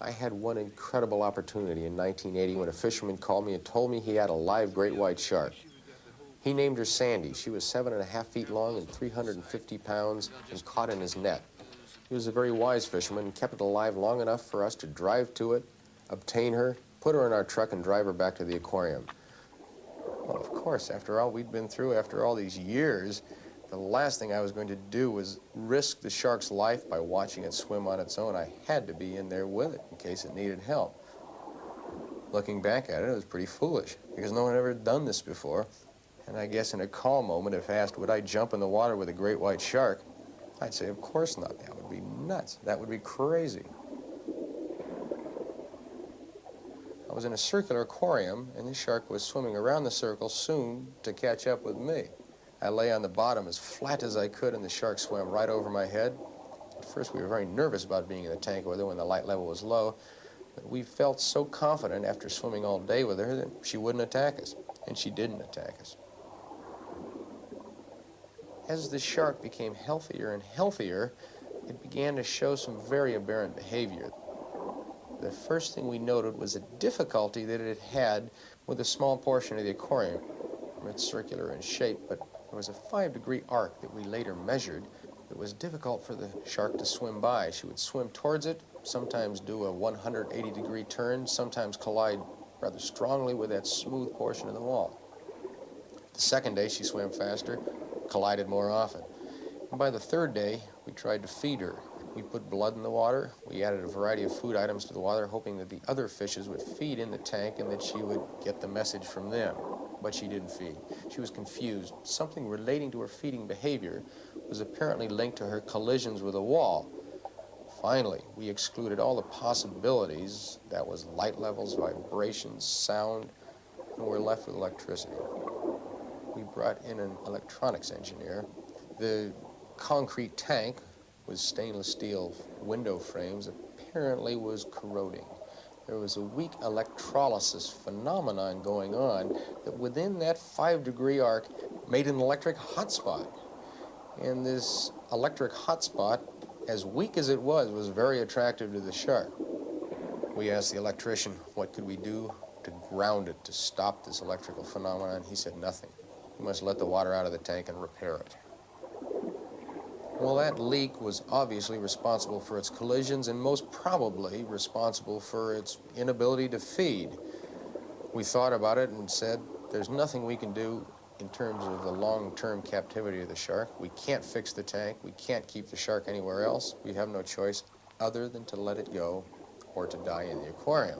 I had one incredible opportunity in 1980 when a fisherman called me and told me he had a live great white shark. He named her Sandy. She was 7.5 feet long and 350 pounds and caught in his net. He was a very wise fisherman and kept it alive long enough for us to drive to it, obtain her, put her in our truck, and drive her back to the aquarium. Well, of course, after all we'd been through, after all these years, the last thing I was going to do was risk the shark's life by watching it swim on its own. I had to be in there with it in case it needed help. Looking back at it, it was pretty foolish because no one had ever done this before. And I guess in a calm moment, if asked, would I jump in the water with a great white shark, I'd say, of course not. That would be nuts. That would be crazy. I was in a circular aquarium, and the shark was swimming around the circle soon to catch up with me. I lay on the bottom as flat as I could, and the shark swam right over my head. At first, we were very nervous about being in the tank with her when the light level was low, but we felt so confident after swimming all day with her that she wouldn't attack us, and she didn't attack us. As the shark became healthier and healthier, it began to show some very aberrant behavior. The first thing we noted was a difficulty that it had with a small portion of the aquarium. It's circular in shape, but there was a 5-degree arc that we later measured that was difficult for the shark to swim by. She would swim towards it, sometimes do a 180-degree turn, sometimes collide rather strongly with that smooth portion of the wall. The second day, she swam faster, collided more often. And by the third day, we tried to feed her. We put blood in the water. We added a variety of food items to the water, hoping that the other fishes would feed in the tank and that she would get the message from them. But she didn't feed. She was confused. Something relating to her feeding behavior was apparently linked to her collisions with a wall. Finally, we excluded all the possibilities. That was light levels, vibrations, sound, and we're left with electricity. We brought in an electronics engineer. The concrete tank with stainless steel window frames apparently was corroding. There was a weak electrolysis phenomenon going on that within that 5-degree arc made an electric hotspot. And this electric hotspot, as weak as it was very attractive to the shark. We asked the electrician what could we do to ground it, to stop this electrical phenomenon. He said nothing. We must let the water out of the tank and repair it. Well, that leak was obviously responsible for its collisions and most probably responsible for its inability to feed. We thought about it and said, there's nothing we can do in terms of the long-term captivity of the shark. We can't fix the tank. We can't keep the shark anywhere else. We have no choice other than to let it go or to die in the aquarium.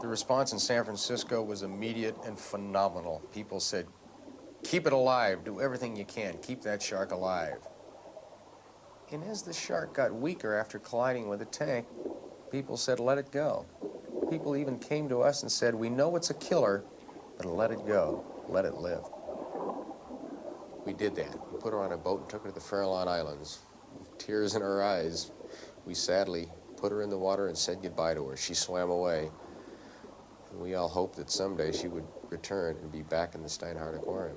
The response in San Francisco was immediate and phenomenal. People said, keep it alive. Do everything you can. Keep that shark alive. And as the shark got weaker after colliding with the tank, people said, let it go. People even came to us and said, we know it's a killer, but let it go. Let it live. We did that. We put her on a boat and took her to the Farallon Islands. With tears in our eyes, we sadly put her in the water and said goodbye to her. She swam away. And we all hoped that someday she would return and be back in the Steinhardt Aquarium.